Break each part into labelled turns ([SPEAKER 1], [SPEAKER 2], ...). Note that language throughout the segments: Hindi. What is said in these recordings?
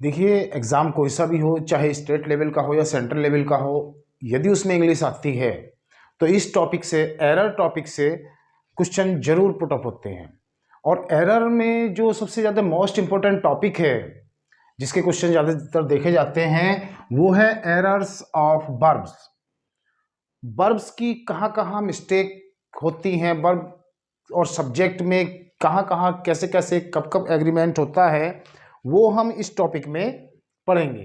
[SPEAKER 1] देखिए, एग्ज़ाम कोई सा भी हो, चाहे स्टेट लेवल का हो या सेंट्रल लेवल का हो, यदि उसमें इंग्लिश आती है तो इस टॉपिक से, एरर टॉपिक से क्वेश्चन जरूर पुट अप होते हैं। और एरर में जो सबसे ज़्यादा मोस्ट इम्पोर्टेंट टॉपिक है जिसके क्वेश्चन ज़्यादातर देखे जाते हैं वो है एरर्स ऑफ वर्ब्स। वर्ब्स की कहाँ कहाँ मिस्टेक होती हैं, वर्ब और सब्जेक्ट में कहाँ कहाँ कैसे कैसे कब कब एग्रीमेंट होता है, वो हम इस टॉपिक में पढ़ेंगे।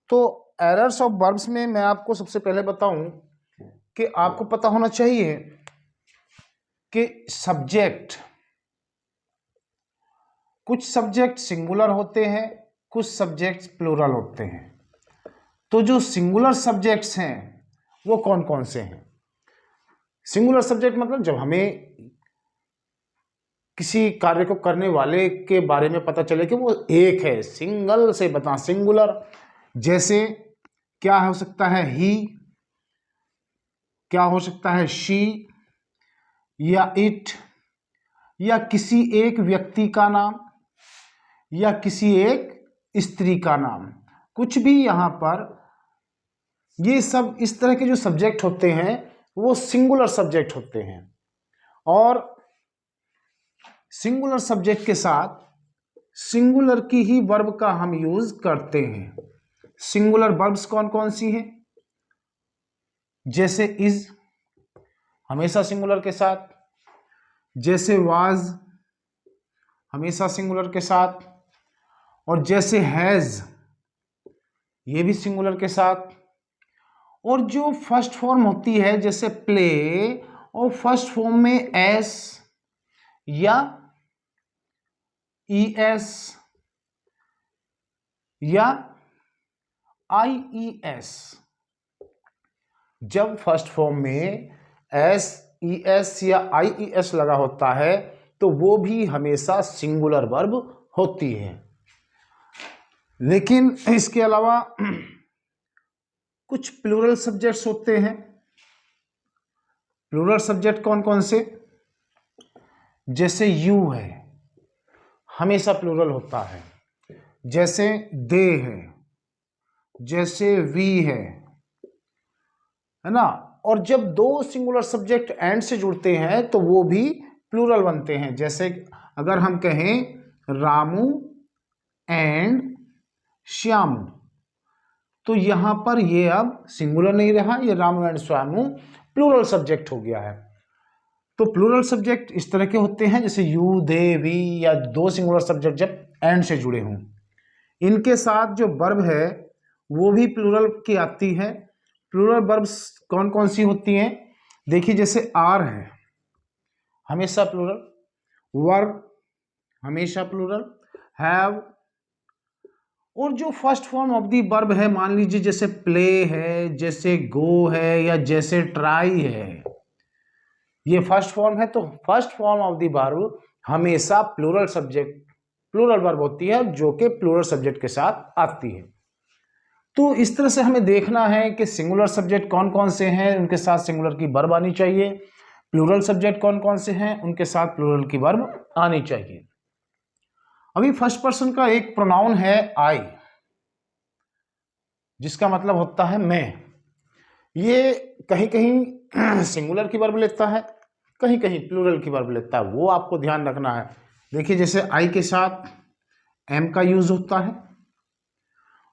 [SPEAKER 1] तो एरर्स ऑफ वर्ब्स में मैं आपको सबसे पहले बताऊं कि आपको पता होना चाहिए कि सब्जेक्ट, कुछ सब्जेक्ट सिंगुलर होते हैं, कुछ सब्जेक्ट्स प्लूरल होते हैं। तो जो सिंगुलर सब्जेक्ट्स हैं वो कौन कौन से हैं? सिंगुलर सब्जेक्ट मतलब जब हमें किसी कार्य को करने वाले के बारे में पता चले कि वो एक है, सिंगल से बता, सिंगुलर। जैसे क्या हो सकता है? ही, क्या हो सकता है? शी या इट, या किसी एक व्यक्ति का नाम, या किसी एक स्त्री का नाम, कुछ भी। यहां पर ये सब इस तरह के जो सब्जेक्ट होते हैं वो सिंगुलर सब्जेक्ट होते हैं। और सिंगुलर सब्जेक्ट के साथ सिंगुलर की ही वर्ब का हम यूज करते हैं। सिंगुलर वर्ब्स कौन कौन सी हैं? जैसे इज, हमेशा सिंगुलर के साथ। जैसे वाज, हमेशा सिंगुलर के साथ। और जैसे हैज, ये भी सिंगुलर के साथ। और जो फर्स्ट फॉर्म होती है जैसे प्ले, और फर्स्ट फॉर्म में एस या ई एस या आई ई एस, जब फर्स्ट फॉर्म में एस, ई एस या आई ई एस लगा होता है तो वो भी हमेशा सिंगुलर वर्ब होती है। लेकिन इसके अलावा कुछ प्लूरल सब्जेक्ट्स होते हैं। प्लूरल सब्जेक्ट कौन कौन से? जैसे यू है, हमेशा प्लूरल होता है। जैसे दे है, जैसे वी है ना। और जब दो सिंगुलर सब्जेक्ट एंड से जुड़ते हैं तो वो भी प्लूरल बनते हैं। जैसे अगर हम कहें रामू एंड श्यामू, तो यहां पर ये अब सिंगुलर नहीं रहा, ये Ramu and Shyamu plural subject हो गया है। तो प्लूरल सब्जेक्ट इस तरह के होते हैं जैसे यू, दे, वी, या दो सिंगुलर सब्जेक्ट जब एंड से जुड़े हों। इनके साथ जो वर्ब है वो भी प्लूरल की आती है। प्लूरल वर्ब्स कौन कौन सी होती हैं? देखिए, जैसे आर है, हमेशा प्लूरल। वर्ब, हमेशा प्लूरल। हैव, और जो first form of the verb है, मान लीजिए जैसे प्ले है, जैसे गो है, या जैसे ट्राई है, ये फर्स्ट फॉर्म है। तो first form of the verb हमेशा प्लूरल सब्जेक्ट, प्लूरल वर्ब होती है जो कि प्लूरल सब्जेक्ट के साथ आती है। तो इस तरह से हमें देखना है कि सिंगुलर सब्जेक्ट कौन कौन से हैं, उनके साथ सिंगुलर की वर्ब आनी चाहिए। प्लूरल सब्जेक्ट कौन कौन से हैं, उनके साथ प्लूरल की वर्ब आनी चाहिए। अभी फर्स्ट पर्सन का एक प्रोनाउन है आई, जिसका मतलब होता है मैं। ये कहीं कहीं सिंगुलर की वर्ब लेता है, कहीं कहीं प्लूरल की वर्ब लेता है, वो आपको ध्यान रखना है। देखिए, जैसे आई के साथ एम का यूज होता है,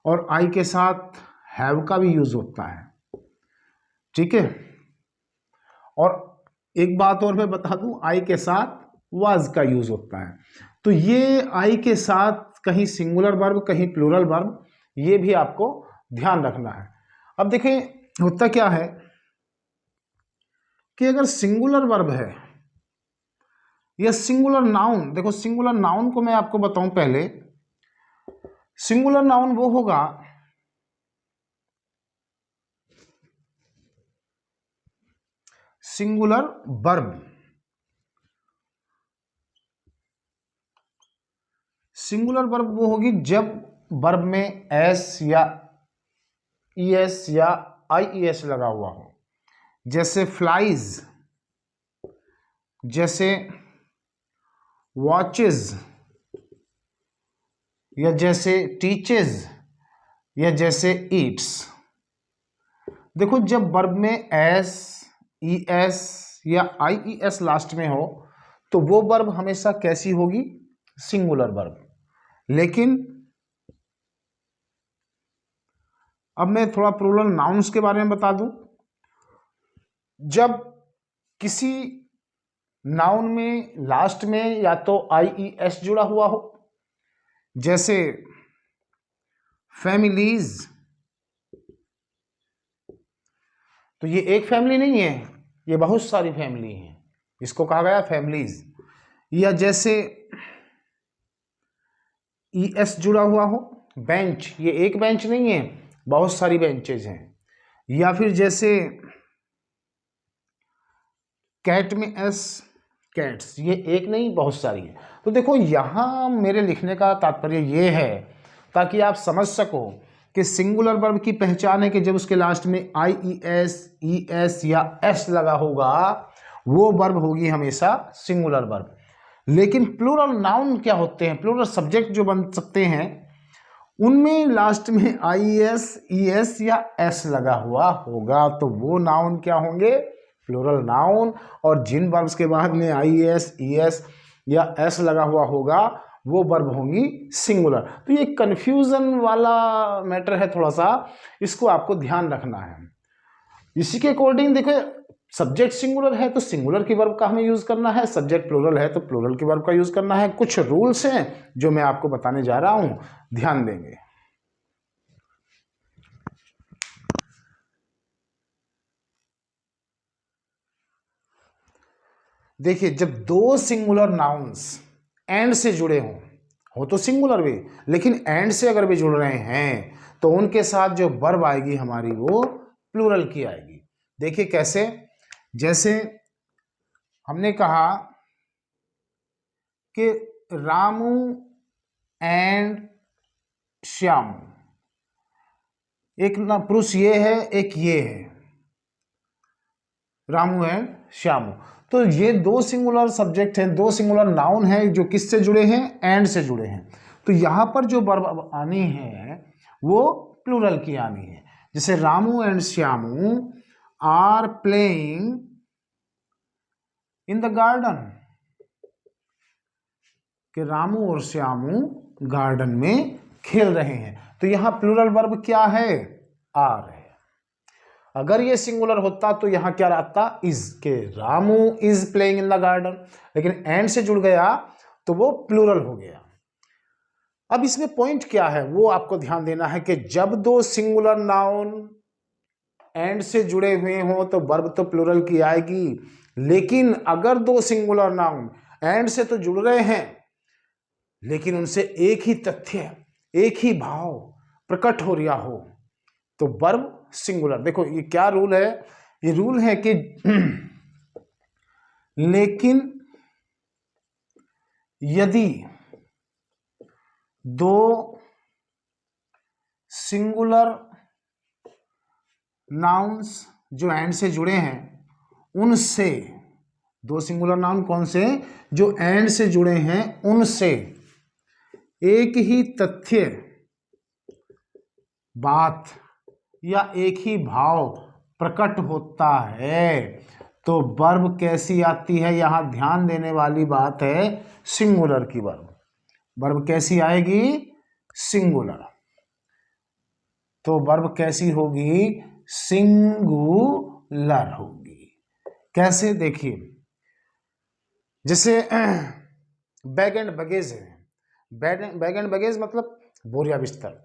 [SPEAKER 1] और आई के साथ हैव का भी यूज होता है। ठीक है। और एक बात और मैं बता दूं, आई के साथ वाज का यूज होता है। तो ये आई के साथ कहीं सिंगुलर वर्ब, कहीं प्लूरल वर्ब, ये भी आपको ध्यान रखना है। अब देखिए, होता क्या है कि अगर सिंगुलर वर्ब है या सिंगुलर नाउन, देखो सिंगुलर नाउन को मैं आपको बताऊं पहले। सिंगुलर नाउन वो होगा सिंगुलर वर्ब। सिंगुलर वर्ब वो होगी जब वर्ब में एस या ई एस या आई ई एस लगा हुआ हो। जैसे फ्लाइज, जैसे वॉचेस, या जैसे टीचेज या जैसे ईट्स। देखो जब वर्ब में एस, ई एस या आई ई एस लास्ट में हो तो वो वर्ब हमेशा कैसी होगी? Singular verb. लेकिन अब मैं थोड़ा प्लूरल नाउन्स के बारे में बता दूं। जब किसी नाउन में लास्ट में या तो आई ई एस जुड़ा हुआ हो, जैसे फैमिलीज, तो ये एक फैमिली नहीं है, ये बहुत सारी फैमिली हैं, इसको कहा गया फैमिलीज। या जैसे ई एस जुड़ा हुआ हो, बेंच, ये एक बेंच नहीं है, बहुत सारी बेंचेज हैं। या फिर जैसे कैट में एस, कैट्स, ये एक नहीं बहुत सारी है। तो देखो यहाँ मेरे लिखने का तात्पर्य ये है ताकि आप समझ सको कि सिंगुलर वर्ब की पहचान है कि जब उसके लास्ट में आई ई एस या एस लगा होगा वो वर्ब होगी हमेशा सिंगुलर वर्ब। लेकिन प्लूरल नाउन क्या होते हैं, प्लूरल सब्जेक्ट जो बन सकते हैं उनमें लास्ट में आई एस, ई एस या एस लगा हुआ होगा, तो वो नाउन क्या होंगे? Plural noun. और जिन वर्ब्स के बाद में आई एस, ई एस या एस लगा हुआ होगा वो वर्ब होंगी सिंगुलर। तो ये कंफ्यूजन वाला मैटर है थोड़ा सा, इसको आपको ध्यान रखना है। इसी के अकॉर्डिंग देखो, सब्जेक्ट सिंगुलर है तो सिंगुलर की वर्ब का हमें यूज करना है, सब्जेक्ट प्लूरल है तो प्लूरल की वर्ब का यूज करना है। कुछ रूल्स हैं जो मैं आपको बताने जा रहा हूं, ध्यान देंगे। देखिए जब दो सिंगुलर नाउन्स एंड से जुड़े हों, हो तो सिंगुलर भी, लेकिन एंड से अगर भी जुड़ रहे हैं तो उनके साथ जो वर्ब आएगी हमारी वो प्लूरल की आएगी। देखिए कैसे, जैसे हमने कहा कि रामू एंड श्यामू, एक ना पुरुष ये है एक ये है, रामू एंड श्यामू। तो ये दो सिंगुलर सब्जेक्ट हैं, दो सिंगुलर नाउन हैं जो किससे जुड़े हैं? एंड से जुड़े हैं। तो यहां पर जो वर्ब आनी है वो प्लूरल की आनी है। जैसे Ramu and Shyamu are playing in the garden, कि रामू और श्यामू गार्डन में खेल रहे हैं। तो यहां प्लूरल वर्ब क्या है? आर है। अगर ये सिंगुलर होता तो यहां क्या रहता? इज, के Ramu is playing in the garden. लेकिन एंड से जुड़ गया तो वो प्लूरल हो गया। अब इसमें पॉइंट क्या है वो आपको ध्यान देना है कि जब दो सिंगुलर नाउन एंड से जुड़े हुए हों तो वर्ब तो प्लूरल की आएगी, लेकिन अगर दो सिंगुलर नाउन एंड से तो जुड़ रहे हैं लेकिन उनसे एक ही तथ्य, एक ही भाव प्रकट हो रहा हो तो वर्ब सिंगुलर। देखो ये क्या रूल है? ये रूल है कि लेकिन यदि दो सिंगुलर नाउन्स जो एंड से जुड़े हैं उनसे, दो सिंगुलर नाउन कौन से? जो एंड से जुड़े हैं उनसे एक ही तथ्य, बात या एक ही भाव प्रकट होता है तो वर्ब कैसी आती है? यहां ध्यान देने वाली बात है सिंगुलर की वर्ब। वर्ब कैसी आएगी? सिंगुलर। तो वर्ब कैसी होगी? सिंगुलर होगी। कैसे? देखिए जैसे बैग एंड बगेज है, बैग एंड बगेज मतलब बोरिया बिस्तर।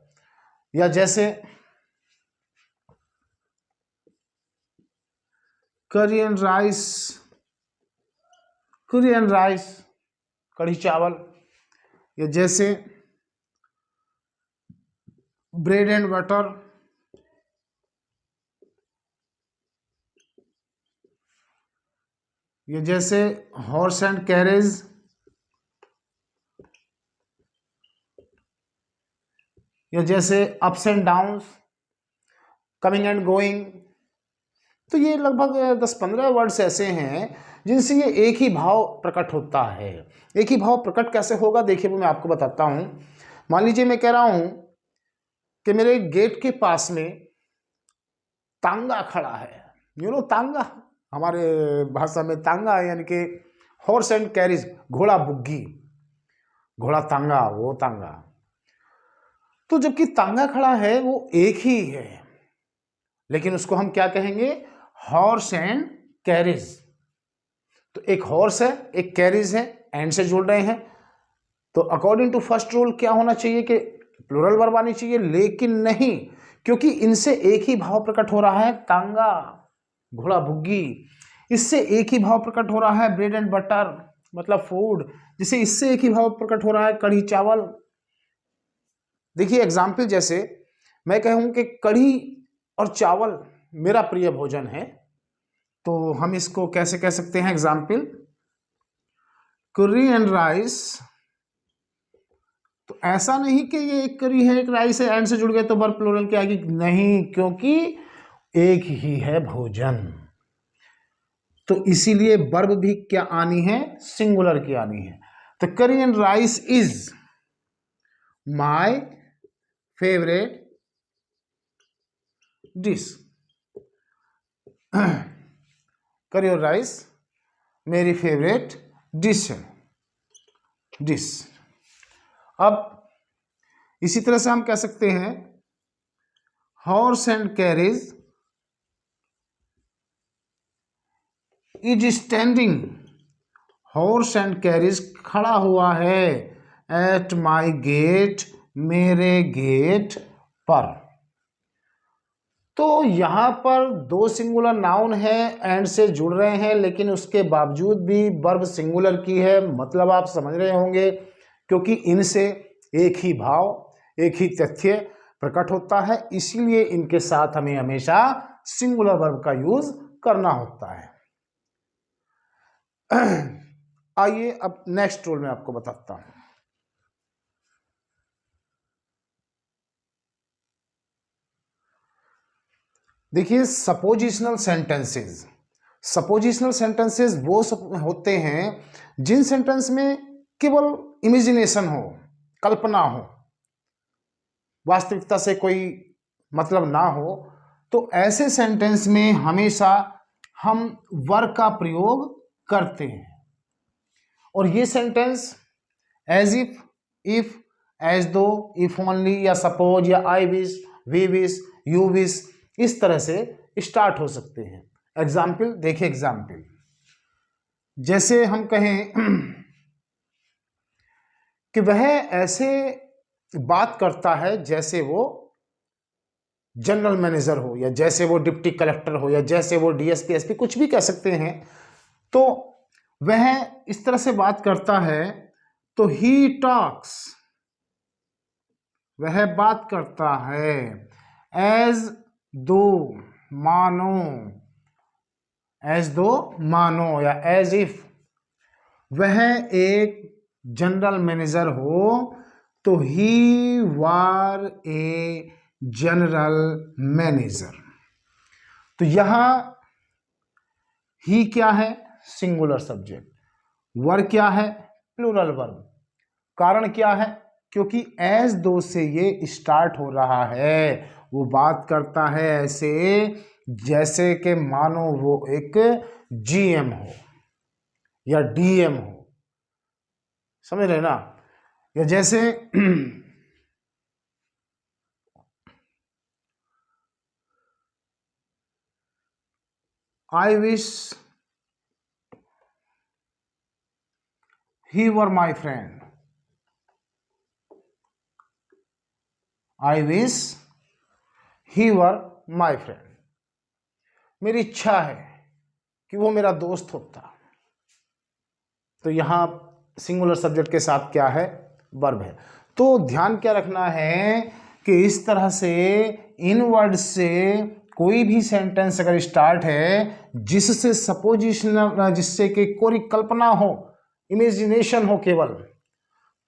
[SPEAKER 1] या जैसे करी एंड राइस, करी एंड राइस, कढ़ी चावल। या जैसे ब्रेड एंड बटर, या जैसे हॉर्स एंड कैरेज, या जैसे ups and downs, coming and going. तो ये लगभग 10-15 वर्ड्स ऐसे हैं जिनसे ये एक ही भाव प्रकट होता है। एक ही भाव प्रकट कैसे होगा? देखिए वो मैं आपको बताता हूं। मान लीजिए मैं कह रहा हूं कि मेरे गेट के पास में तांगा खड़ा है। तांगा, हमारे भाषा में तांगा यानी कि हॉर्स एंड कैरिज, घोड़ा बुग्गी, घोड़ा तांगा, वो तांगा। तो जबकि तांगा खड़ा है वो एक ही है, लेकिन उसको हम क्या कहेंगे? Horse and carriage. तो एक हॉर्स है, एक कैरिज है, एंड से जुड़ रहे हैं, तो अकॉर्डिंग टू फर्स्ट रूल क्या होना चाहिए कि प्लूरल वर्ब आनी चाहिए, लेकिन नहीं, क्योंकि इनसे एक ही भाव प्रकट हो रहा है, तांगा, घोड़ा बुग्गी। इससे एक ही भाव प्रकट हो रहा है, ब्रेड एंड बटर, मतलब फूड। जिसे इससे एक ही भाव प्रकट हो रहा है, कढ़ी चावल। देखिए एग्जाम्पल, जैसे मैं कहूं कि कढ़ी और चावल मेरा प्रिय भोजन है, तो हम इसको कैसे कह सकते हैं? एग्जाम्पल, करी एंड राइस। तो ऐसा नहीं कि ये एक करी है एक राइस है, एंड से जुड़ गए तो वर्ब प्लूरल की आएगी, नहीं, क्योंकि एक ही है भोजन। तो इसीलिए वर्ब भी क्या आनी है? सिंगुलर की आनी है। तो करी and rice is my favourite dish. करी और राइस मेरी फेवरेट डिश है, डिश। अब इसी तरह से हम कह सकते हैं horse and carriage is standing, horse and carriage खड़ा हुआ है, एट माई गेट, मेरे गेट पर। तो यहां पर दो सिंगुलर नाउन है, एंड से जुड़ रहे हैं, लेकिन उसके बावजूद भी वर्ब सिंगुलर की है, मतलब आप समझ रहे होंगे, क्योंकि इनसे एक ही भाव, एक ही तथ्य प्रकट होता है, इसीलिए इनके साथ हमें हमेशा सिंगुलर वर्ब का यूज करना होता है। आइए अब नेक्स्ट रूल में आपको बताता हूं। देखिए सपोजिशनल सेंटेंसेस, सपोजिशनल सेंटेंसेस वो होते हैं जिन सेंटेंस में केवल इमेजिनेशन हो, कल्पना हो, वास्तविकता से कोई मतलब ना हो। तो ऐसे सेंटेंस में हमेशा हम वर्ब का प्रयोग करते हैं, और ये sentence as if, as though, if only, या सपोज, या I wish, we wish, you wish, इस तरह से स्टार्ट हो सकते हैं। एग्जाम्पल देखिए, एग्जाम्पल जैसे हम कहें कि वह ऐसे बात करता है जैसे वो जनरल मैनेजर हो, या जैसे वो डिप्टी कलेक्टर हो, या जैसे वो डीएसपी, एसपी, कुछ भी कह सकते हैं। तो वह इस तरह से बात करता है, तो ही टॉक्स, वह बात करता है, एज दो, मानो, एज दो मानो, या एज इफ वह एक जनरल मैनेजर हो, तो ही वार ए जनरल मैनेजर। तो यहां ही क्या है? Singular subject. वर्ब क्या है? Plural verb. कारण क्या है? क्योंकि एज दो से ये स्टार्ट हो रहा है, वो बात करता है ऐसे जैसे कि मानो वो एक जीएम हो या डीएम हो, समझ रहे ना? या जैसे I wish he were my friend, I wish he were my friend, मेरी इच्छा है कि वो मेरा दोस्त होता। तो यहां सिंगुलर सब्जेक्ट के साथ क्या है? वर्ब है। तो ध्यान क्या रखना है कि इस तरह से इन वर्ड से कोई भी सेंटेंस अगर स्टार्ट है जिससे सपोजिशन, जिससे कि कोई कल्पना हो, इमेजिनेशन हो केवल,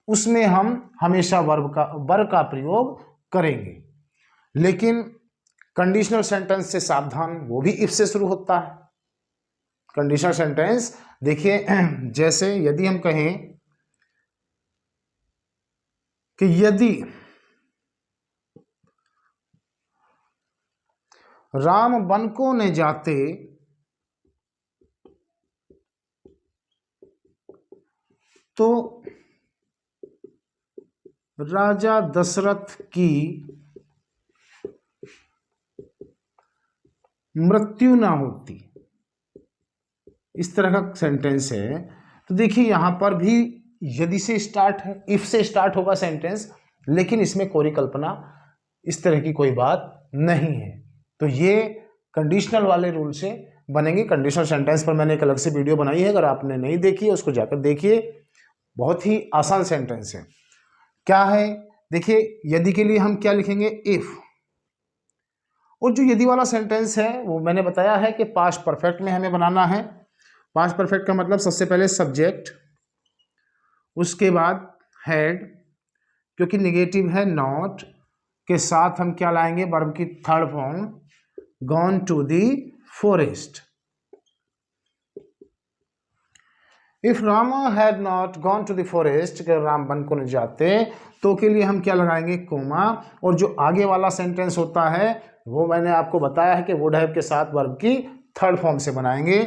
[SPEAKER 1] उसमें हम हमेशा वर्ब का प्रयोग करेंगे। लेकिन कंडीशनल सेंटेंस से सावधान, वो भी इफ से शुरू होता है। कंडीशनल सेंटेंस देखिए, जैसे यदि हम कहें कि यदि राम वन को न जाते तो राजा दशरथ की मृत्यु ना होती। इस तरह का सेंटेंस है। तो देखिए यहां पर भी यदि से स्टार्ट है, इफ से स्टार्ट होगा सेंटेंस, लेकिन इसमें कोई कल्पना इस तरह की कोई बात नहीं है। तो ये कंडीशनल वाले रूल से बनेंगे। कंडीशनल सेंटेंस पर मैंने एक अलग से वीडियो बनाई है, अगर आपने नहीं देखी है उसको जाकर देखिए। बहुत ही आसान सेंटेंस है। क्या है, देखिए यदि के लिए हम क्या लिखेंगे, इफ। और जो यदि वाला सेंटेंस है वो मैंने बताया है कि पास्ट परफेक्ट में हमें बनाना है। पास्ट परफेक्ट का मतलब सबसे पहले सब्जेक्ट, उसके बाद हैड, क्योंकि निगेटिव है नॉट, के साथ हम क्या लाएंगे, वर्ब की third form, gone to the forest. If Rama had not gone to the forest, अगर राम वन को न जाते तो के लिए हम क्या लगाएंगे, कोमा। और जो आगे वाला सेंटेंस होता है वो मैंने आपको बताया है कि वुड हैव के साथ वर्ब की थर्ड फॉर्म से बनाएंगे।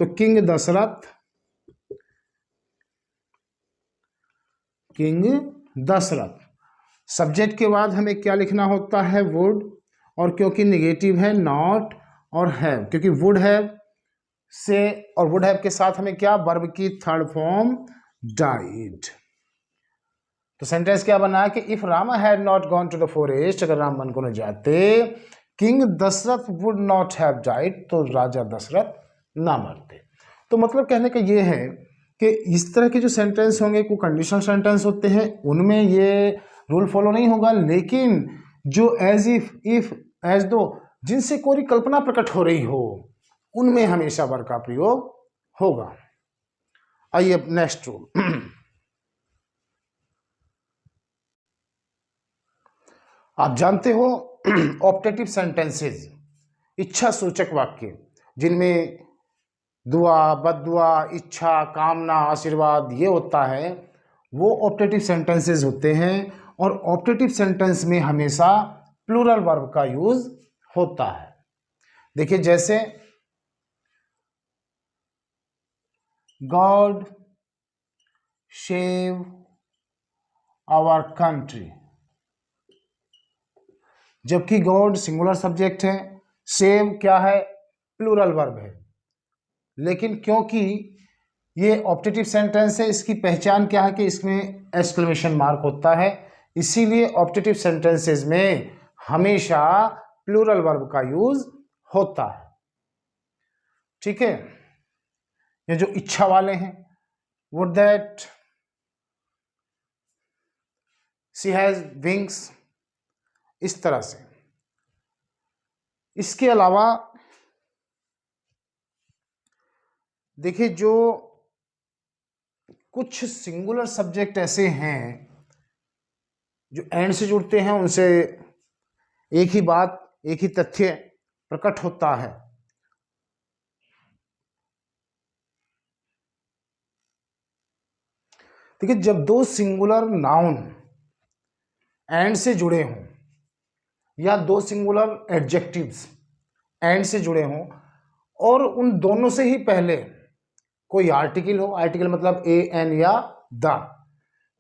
[SPEAKER 1] तो किंग दशरथ, सब्जेक्ट के बाद हमें क्या लिखना होता है, वुड, और क्योंकि निगेटिव है नॉट और हैव, क्योंकि वुड हैव से और वुड हैव के साथ हमें क्या, वर्ब की थर्ड फॉर्म डाइड। तो सेंटेंस क्या बना है कि if Rama had not gone to the forest, अगर राम वन को न जाते, king Dasharath would not have died, तो राजा दशरथ ना मरते। तो मतलब कहने का ये है कि इस तरह के जो सेंटेंस होंगे वो कंडीशनल सेंटेंस होते हैं, उनमें ये रूल फॉलो नहीं होगा। लेकिन जो एज इफ एज दो, जिनसे कोई कल्पना प्रकट हो रही हो, उनमें हमेशा वर्ब का प्रयोग होगा। आइए अब नेक्स्ट रूल। आप जानते हो ऑप्टेटिव सेंटेंसेस, इच्छा सूचक वाक्य, जिनमें दुआ, बद्दुआ, इच्छा, कामना, आशीर्वाद ये होता है, वो ऑप्टेटिव सेंटेंसेस होते हैं। और ऑप्टेटिव सेंटेंस में हमेशा प्लूरल वर्ब का यूज होता है। देखिए जैसे गॉड सेव आवर कंट्री, जबकि गॉड सिंगुलर सब्जेक्ट है, सेव क्या है, प्लूरल वर्ब है। लेकिन क्योंकि ये ऑप्टेटिव सेंटेंस है, इसकी पहचान क्या है कि इसमें एक्सक्लेमेशन मार्क होता है, इसीलिए ऑप्टेटिव सेंटेंसेस में हमेशा प्लूरल वर्ब का यूज होता है। ठीक है, ये जो इच्छा वाले हैं, would that she has wings, इस तरह से। इसके अलावा देखिए जो कुछ सिंगुलर सब्जेक्ट ऐसे हैं जो एंड से जुड़ते हैं, उनसे एक ही बात, एक ही तथ्य प्रकट होता है। देखिए जब दो सिंगुलर नाउन एंड से जुड़े हों, या दो सिंगुलर एडजेक्टिव्स एंड से जुड़े हों, और उन दोनों से ही पहले कोई आर्टिकल हो, आर्टिकल मतलब ए एन या द,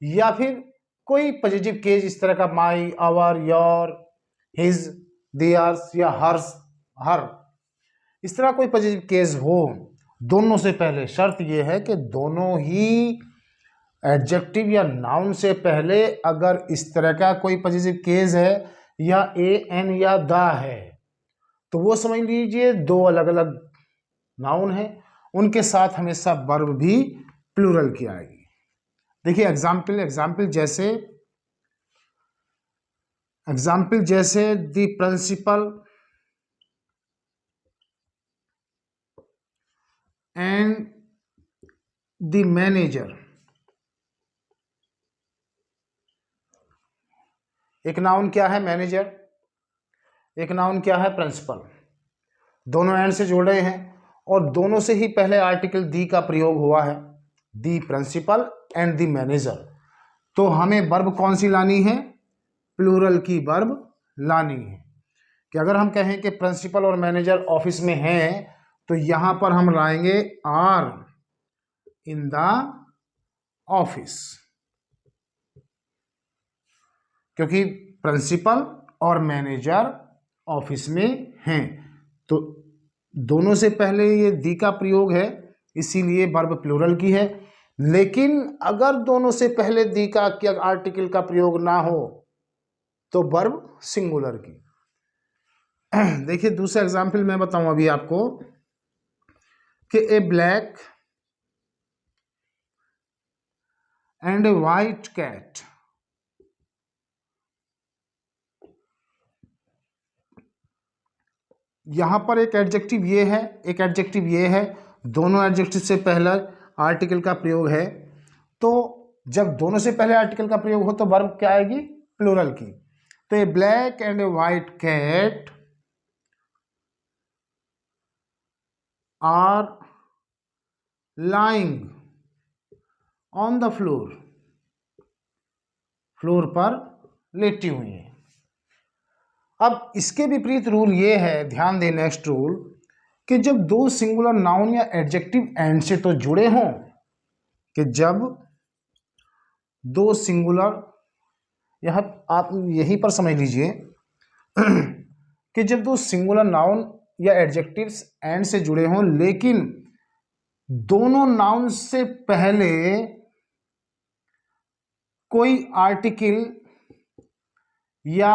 [SPEAKER 1] या फिर कोई पॉजिटिव केस इस तरह का माई, आवर, योर, हिज, देयर्स या हर्स, हर, इस तरह कोई पॉजिटिव केस हो, दोनों से पहले शर्त यह है कि दोनों ही एडजेक्टिव या नाउन से पहले अगर इस तरह का कोई पॉजिटिव केस है या ए एन या द है, तो वो समझ लीजिए दो अलग अलग नाउन है, उनके साथ हमेशा वर्ब भी प्लूरल की आएगी। देखिए एग्जाम्पल जैसे the principal and the manager. एक नाउन क्या है, मैनेजर, एक नाउन क्या है, प्रिंसिपल। दोनों एंड से जुड़े हैं और दोनों से ही पहले आर्टिकल दी का प्रयोग हुआ है, दी प्रिंसिपल एंड दी मैनेजर। तो हमें वर्ब कौन सी लानी है, प्लूरल की वर्ब लानी है। कि अगर हम कहें कि प्रिंसिपल और मैनेजर ऑफिस में हैं, तो यहां पर हम लाएंगे आर इन द ऑफिस, क्योंकि प्रिंसिपल और मैनेजर ऑफिस में हैं। तो दोनों से पहले ये दी का प्रयोग है, इसीलिए वर्ब प्लूरल की है। लेकिन अगर दोनों से पहले दी का आर्टिकल का प्रयोग ना हो तो वर्ब सिंगुलर की। देखिए दूसरा एग्जाम्पल मैं बताऊं अभी आपको कि a black and a white cat, यहां पर एक एडजेक्टिव ये है, एक एडजेक्टिव ये है, दोनों एडजेक्टिव से पहला आर्टिकल का प्रयोग है। तो जब दोनों से पहले आर्टिकल का प्रयोग हो तो वर्ब क्या आएगी, प्लूरल की। तो a black and a white cat are lying on the floor, floor पर लेटी हुई है। अब इसके विपरीत रूल ये है, ध्यान दें नेक्स्ट रूल, कि जब दो सिंगुलर नाउन या एडजेक्टिव एंड से तो जुड़े हों, कि जब दो सिंगुलर, यह आप यहीं पर समझ लीजिए कि जब दो सिंगुलर नाउन या एडजेक्टिव्स एंड से जुड़े हों, लेकिन दोनों नाउन से पहले कोई आर्टिकल या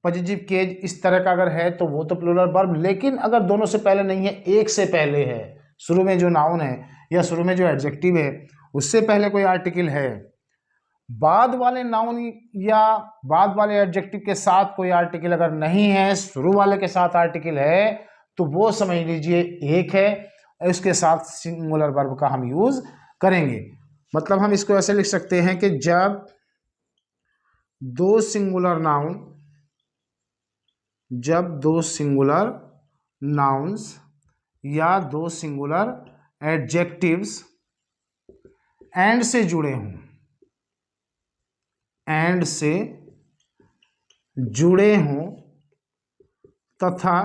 [SPEAKER 1] पॉजिटिव केज इस तरह का अगर है तो वो तो प्लूरल वर्ब। लेकिन अगर दोनों से पहले नहीं है, एक से पहले है, शुरू में जो नाउन है या शुरू में जो एडजेक्टिव है उससे पहले कोई आर्टिकल है, बाद वाले नाउन या बाद वाले एडजेक्टिव के साथ कोई आर्टिकल अगर नहीं है, शुरू वाले के साथ आर्टिकल है, तो वो समझ लीजिए एक है, इसके साथ सिंगुलर वर्ब का हम यूज करेंगे। मतलब हम इसको ऐसे लिख सकते हैं कि जब दो सिंगुलर नाउन, जब दो सिंगुलर नाउन्स या दो सिंगुलर एडजेक्टिव्स एंड से जुड़े हों, एंड से जुड़े हों तथा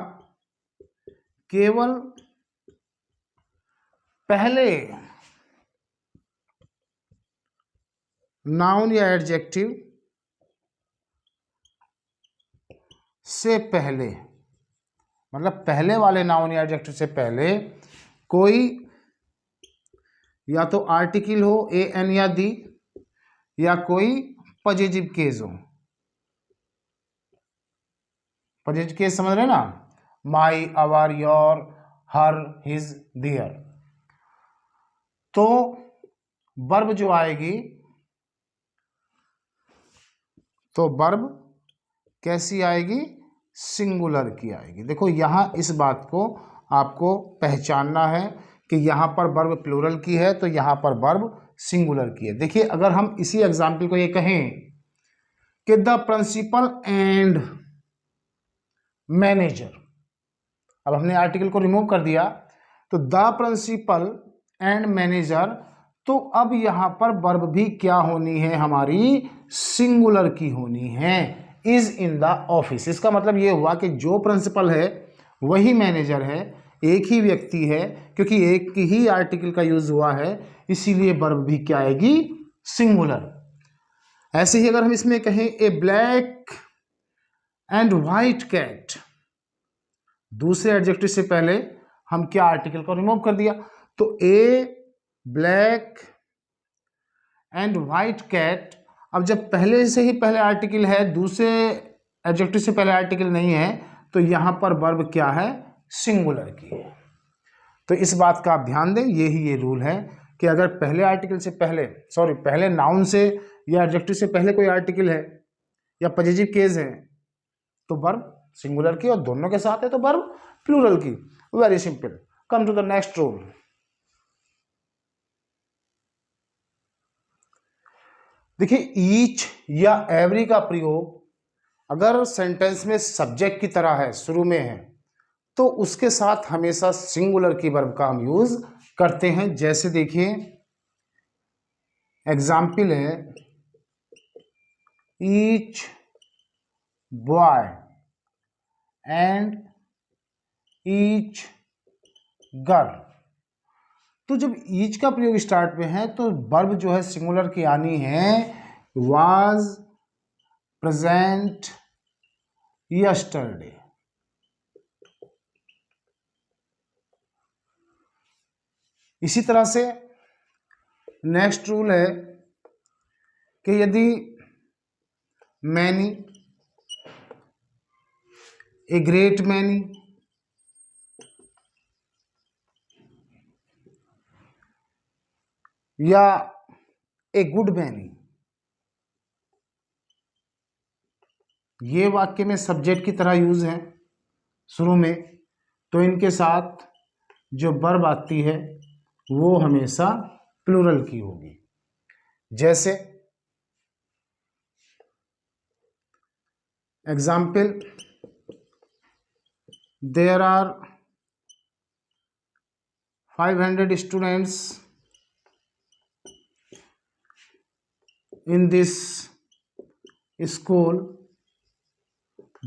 [SPEAKER 1] केवल पहले नाउन या एडजेक्टिव से पहले, मतलब पहले वाले नाउन या एडजेक्टिव से पहले कोई या तो आर्टिकल हो, ए एन या दी, या कोई पॉजिटिव केस हो। पॉजिटिव केस समझ रहे ना, my, our, your, her, his, their. तो वर्ब जो आएगी, तो वर्ब कैसी आएगी, सिंगुलर की आएगी। देखो यहां इस बात को आपको पहचानना है कि यहां पर वर्ब प्लूरल की है तो यहां पर वर्ब सिंगुलर की है। देखिए अगर हम इसी एग्जाम्पल को ये कहें कि द प्रिंसिपल एंड मैनेजर, अब हमने आर्टिकल को रिमूव कर दिया, तो द प्रिंसिपल एंड मैनेजर, तो अब यहां पर वर्ब भी क्या होनी है, हमारी सिंगुलर की होनी है, इज इन द ऑफिस। इसका मतलब ये हुआ कि जो प्रिंसिपल है वही मैनेजर है, एक ही व्यक्ति है, क्योंकि एक ही आर्टिकल का यूज हुआ है, इसीलिए वर्ब भी क्या आएगी, सिंगुलर। ऐसे ही अगर हम इसमें कहें ए ब्लैक एंड व्हाइट कैट, दूसरे एडजेक्टिव से पहले हम क्या आर्टिकल को रिमूव कर दिया, तो a black and white cat, अब जब पहले से ही पहले आर्टिकल है, दूसरे एडजेक्टिव से पहले आर्टिकल नहीं है, तो यहां पर वर्ब क्या है, सिंगुलर की है। तो इस बात का आप ध्यान दें, यही ये रूल है कि अगर पहले आर्टिकल से पहले, सॉरी पहले नाउन से या एडजेक्टिव से पहले कोई आर्टिकल है या पॉजिटिव केस है तो वर्ब सिंगुलर की, और दोनों के साथ है तो वर्ब प्लूरल की। Very simple. Come to the next rule. देखिए ईच या एवरी का प्रयोग अगर सेंटेंस में सब्जेक्ट की तरह है, शुरू में है, तो उसके साथ हमेशा सिंगुलर की वर्ब का हम यूज करते हैं। जैसे देखिए एग्जाम्पल है each boy and each girl. तो जब ईच का प्रयोग स्टार्ट में है तो वर्ब जो है सिंगुलर की आनी है वाज प्रेजेंट यस्टरडे। इसी तरह से नेक्स्ट रूल है कि यदि मैनी, ए ग्रेट मैनी, या ए गुड मैनी, ये वाक्य में सब्जेक्ट की तरह यूज है शुरू में, तो इनके साथ जो वर्ब आती है वो हमेशा प्लूरल की होगी। जैसे example, there are 500 students in this school,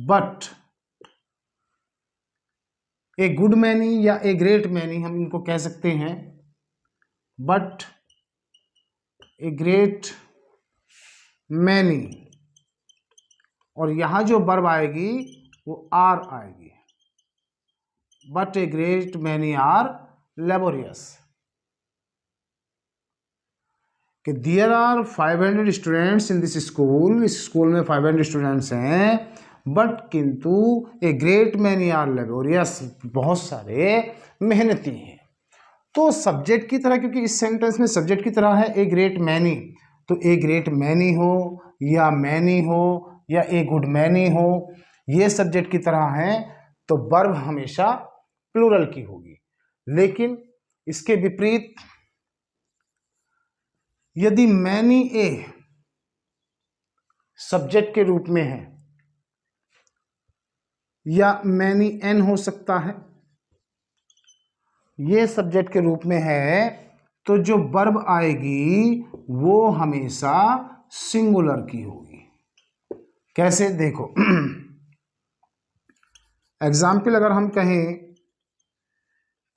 [SPEAKER 1] but a good many या a great many हम इनको कह सकते हैं, but a great many, और यहाँ जो वर्ब आएगी वो आर आएगी, but a great many are laborious। कि there are 500 students in this school, इस स्कूल में 500 स्टूडेंट्स हैं, बट किंतु a great many are laborious, बहुत सारे मेहनती हैं। तो सब्जेक्ट की तरह, क्योंकि इस सेंटेंस में सब्जेक्ट की तरह है ए ग्रेट मैनी, तो ए ग्रेट मैनी हो या मैनी हो या ए गुड मैनी हो, ये सब्जेक्ट की तरह है, तो वर्ब हमेशा प्लूरल की होगी। लेकिन इसके विपरीत यदि मैनी ए सब्जेक्ट के रूप में है या मैनी एन हो सकता है, ये सब्जेक्ट के रूप में है, तो जो वर्ब आएगी वो हमेशा सिंगुलर की होगी। कैसे, देखो एग्जाम्पल अगर हम कहें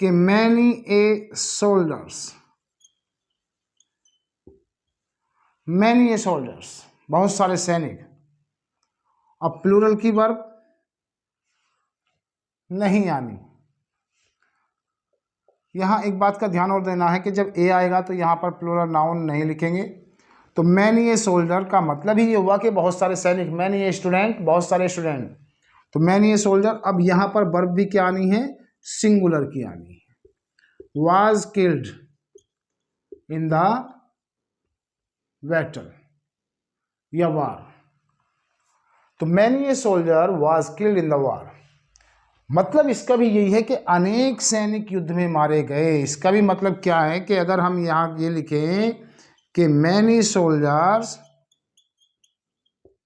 [SPEAKER 1] कि many a soldiers, many a soldiers, बहुत सारे सैनिक, अब प्लूरल की वर्ब नहीं आनी। यहां एक बात का ध्यान और देना है कि जब ए आएगा तो यहां पर प्लूरल नाउन नहीं लिखेंगे। तो मैनी ए सोल्जर का मतलब ही ये हुआ कि बहुत सारे सैनिक, मैनी ए स्टूडेंट, बहुत सारे स्टूडेंट, तो मैनी ए सोल्जर। अब यहां पर वर्ब भी क्या आनी है, सिंगुलर की आनी है। Was killed in the battle या वार, तो many a soldier was killed in the war, मतलब इसका भी यही है कि अनेक सैनिक युद्ध में मारे गए। इसका भी मतलब क्या है कि अगर हम यहां ये लिखें कि many soldiers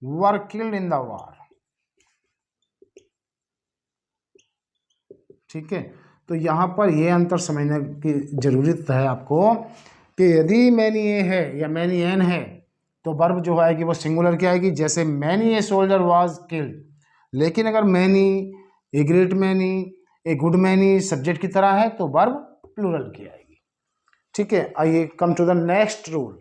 [SPEAKER 1] were killed in the war, ठीक है, तो यहां पर यह अंतर समझने की जरूरत है आपको कि यदि मैनी ए है या मैनी एन है तो वर्ब जो आएगी वो सिंगुलर की आएगी, जैसे many a soldier was killed. लेकिन अगर many, A great many, a good many subject की तरह है तो वर्ब प्लूरल की आएगी। ठीक है, आइए come to the next rule.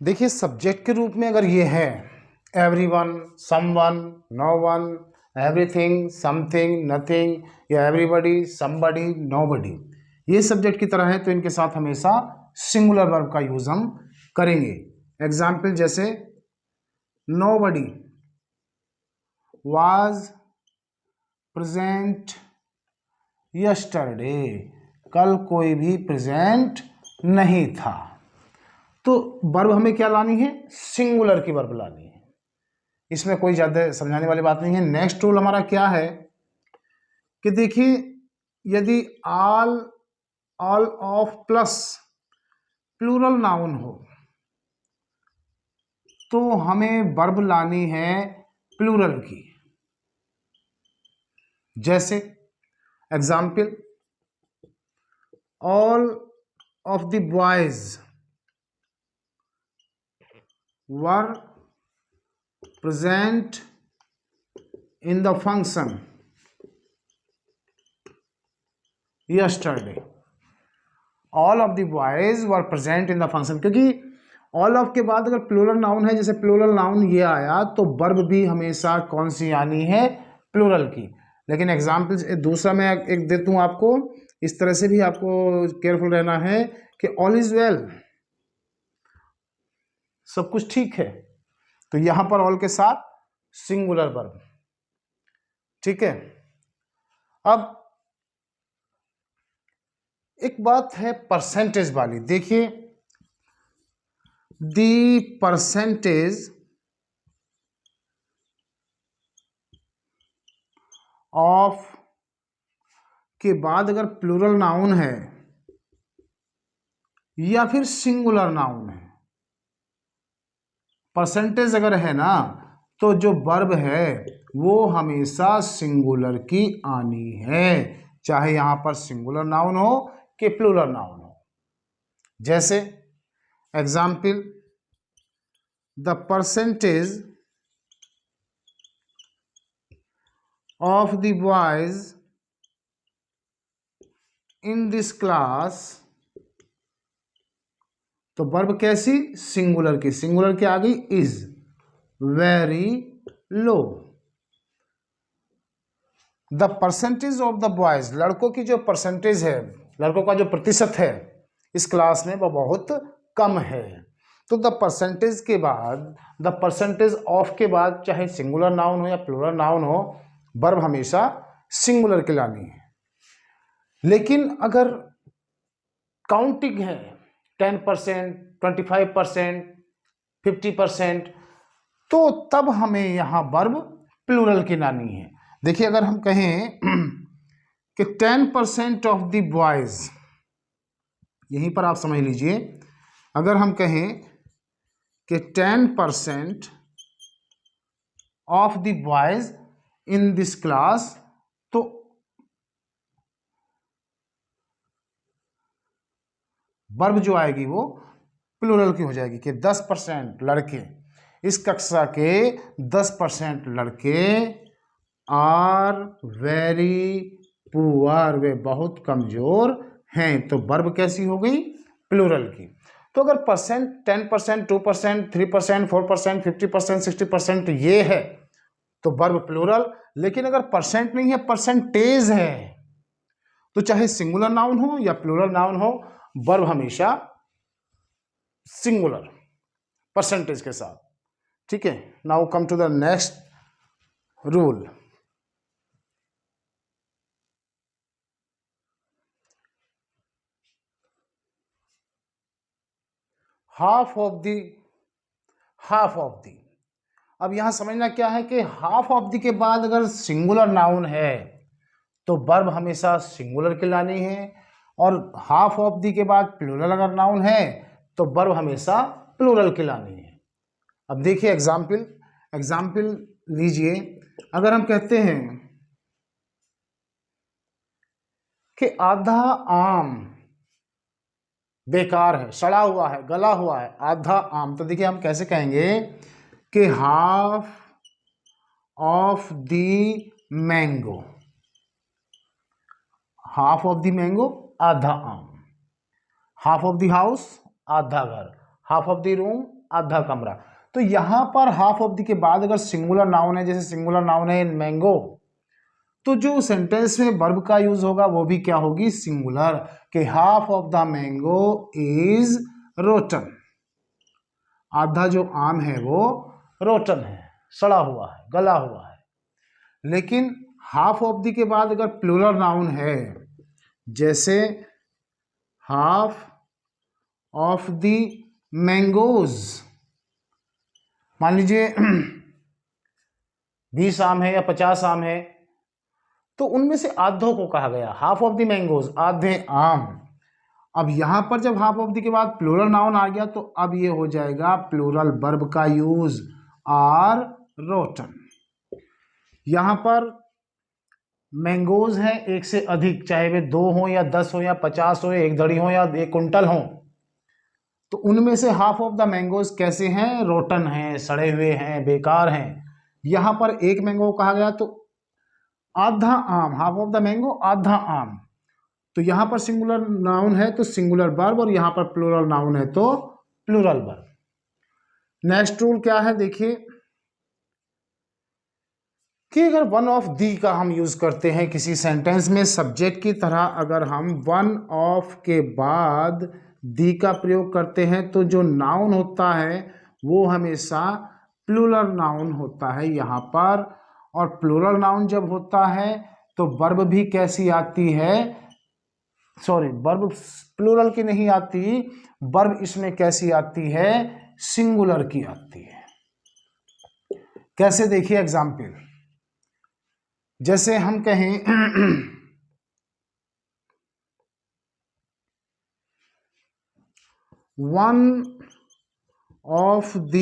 [SPEAKER 1] देखिए सब्जेक्ट के रूप में अगर ये है everyone, someone, no one, everything, something, nothing, या एवरीबॉडी, समबडी, नोबडी, ये सब्जेक्ट की तरह है तो इनके साथ हमेशा सिंगुलर वर्ब का यूज हम करेंगे। एग्जाम्पल जैसे नोबडी वाज प्रेजेंट यस्टरडे, कल कोई भी प्रेजेंट नहीं था। तो वर्ब हमें क्या लानी है, सिंगुलर की वर्ब लानी है, इसमें कोई ज्यादा समझाने वाली बात नहीं है। नेक्स्ट रूल हमारा क्या है कि देखिए यदि all of plus plural noun हो तो हमें वर्ब लानी है प्लूरल की। जैसे example, all of the boys were present in the function yesterday. All of the boys were present in the function, क्योंकि ऑल ऑफ के बाद अगर प्लूरल नाउन है, जैसे प्लूरल नाउन ये आया, तो वर्ब भी हमेशा कौन सी आनी है, प्लूरल की। लेकिन एग्जाम्पल्स दूसरा मैं एक देता हूँ आपको, इस तरह से भी आपको केयरफुल रहना है कि ऑल इज वेल, सब कुछ ठीक है, तो यहां पर ऑल के साथ सिंगुलर वर्ब। ठीक है। अब एक बात है परसेंटेज वाली, देखिए दी परसेंटेज ऑफ के बाद अगर प्लूरल नाउन है या फिर सिंगुलर नाउन है, परसेंटेज अगर है ना, तो जो वर्ब है वो हमेशा सिंगुलर की आनी है, चाहे यहां पर सिंगुलर नाउन हो कि प्लूरल नाउन हो। जैसे example, the percentage of the boys in this class, तो वर्ब कैसी, सिंगुलर की, सिंगुलर की आ गई is very low. The percentage of the boys, लड़कों की जो परसेंटेज है, लड़कों का जो प्रतिशत है इस क्लास में वो बहुत कम है। तो द परसेंटेज के बाद, द परसेंटेज ऑफ के बाद चाहे सिंगुलर नाउन हो या प्लूरल नाउन हो, वर्ब हमेशा सिंगुलर की लानी है। लेकिन अगर काउंटिंग है 10%, 25%, 50%, तो तब हमें यहां वर्ब प्लूरल की लानी है। देखिए अगर हम कहें कि 10% ऑफ द बॉयज, यहीं पर आप समझ लीजिए, अगर हम कहें कि 10% of the boys in this class, तो वर्ब जो आएगी वो प्लूरल की हो जाएगी कि 10% लड़के, इस कक्षा के 10% लड़के आर वेरी पुअर, वे बहुत कमजोर हैं, तो वर्ब कैसी हो गई, प्लूरल की। तो अगर परसेंट 10%, 2%, 3%, 4%, 50%, 60% ये है तो वर्ब प्लूरल। लेकिन अगर परसेंट नहीं है, परसेंटेज है, तो चाहे सिंगुलर नाउन हो या प्लूरल नाउन हो, वर्ब हमेशा सिंगुलर परसेंटेज के साथ। ठीक है। Now come to the next rule. Half of the. अब यहां समझना क्या है कि हाफ ऑफ दी के बाद अगर सिंगुलर नाउन है तो वर्ब हमेशा सिंगुलर की लानी है, और हाफ ऑफ दी के बाद प्लूरल अगर नाउन है तो वर्ब हमेशा प्लूरल की लानी है। अब देखिए एग्जाम्पल लीजिए, अगर हम कहते हैं कि आधा आम बेकार है, सड़ा हुआ है, गला हुआ है, आधा आम, तो देखिए हम कैसे कहेंगे कि half of the mango, half of the mango आधा आम, हाफ ऑफ द हाउस आधा घर, हाफ ऑफ द रूम आधा कमरा। तो यहां पर हाफ ऑफ द के बाद अगर सिंगुलर नाउन है, जैसे सिंगुलर नाउन है मैंगो, तो जो सेंटेंस में वर्ब का यूज होगा वो भी क्या होगी, सिंगुलर, कि half of the mango is rotten, आधा जो आम है वो रोटन है, सड़ा हुआ है, गला हुआ है। लेकिन हाफ ऑफ द के बाद अगर प्लूरल नाउन है, जैसे हाफ ऑफ द मैंगोज, मान लीजिए 20 आम है या 50 आम है, तो उनमें से आधों को कहा गया हाफ ऑफ द मैंगोज, आधे आम। अब यहां पर जब हाफ ऑफ द के बाद प्लूरल नाउन आ गया तो अब ये हो जाएगा प्लूरल वर्ब का यूज, आर रोटन। यहां पर मैंगोज है एक से अधिक, चाहे वे 2 हो या 10 हो या 50 हो, 1 धड़ी हो या 1 कुंटल हो, तो उनमें से हाफ ऑफ द मैंगोज कैसे हैं, रोटन हैं, सड़े हुए हैं, बेकार हैं। यहां पर एक मैंगो कहा गया तो आधा आम, हाफ ऑफ द मैंगो आधा आम, तो यहां पर सिंगुलर नाउन है तो सिंगुलर वर्ब, और यहां पर प्लूरल नाउन है तो प्लूरल वर्ब। नेक्स्ट रूल क्या है देखिए कि अगर वन ऑफ दी का हम यूज करते हैं किसी सेंटेंस में सब्जेक्ट की तरह, अगर हम वन ऑफ के बाद दी का प्रयोग करते हैं तो जो नाउन होता है वो हमेशा प्लूरल नाउन होता है यहाँ पर। और प्लूरल नाउन जब होता है तो वर्ब भी कैसी आती है, सॉरी वर्ब प्लूरल की नहीं आती, वर्ब इसमें कैसी आती है, सिंगुलर की आती है। कैसे देखिए एग्जाम्पल, जैसे हम कहें one of the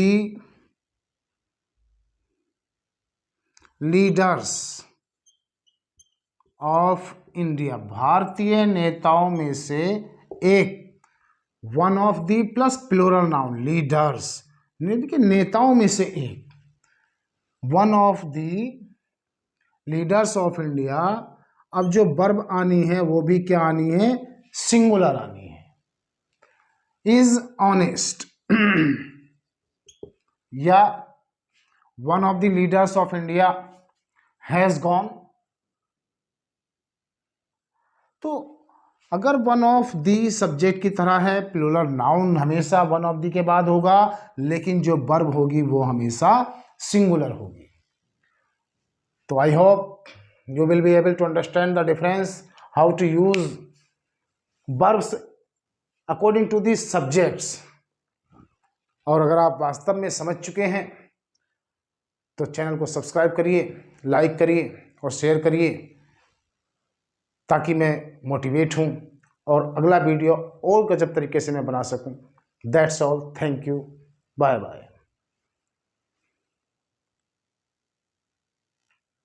[SPEAKER 1] leaders of India, भारतीय नेताओं में से एक, one of the plus plural noun leaders, देखिए नेताओं में से एक, one of the leaders of India. अब जो वर्ब आनी है वो भी क्या आनी है, सिंगुलर आनी है। इज ऑनेस्ट या one of the leaders of India has gone. तो अगर वन ऑफ दी सब्जेक्ट की तरह है, प्लूरल नाउन हमेशा वन ऑफ दी के बाद होगा, लेकिन जो वर्ब होगी वो हमेशा सिंगुलर होगी। तो I hope you will be able to understand the difference how to use verbs according to these subjects। और अगर आप वास्तव में समझ चुके हैं तो चैनल को सब्सक्राइब करिए, लाइक करिए और शेयर करिए, ताकि मैं मोटिवेट हूँ और अगला वीडियो और गजब तरीके से मैं बना सकूँ। That's all, thank you, bye bye.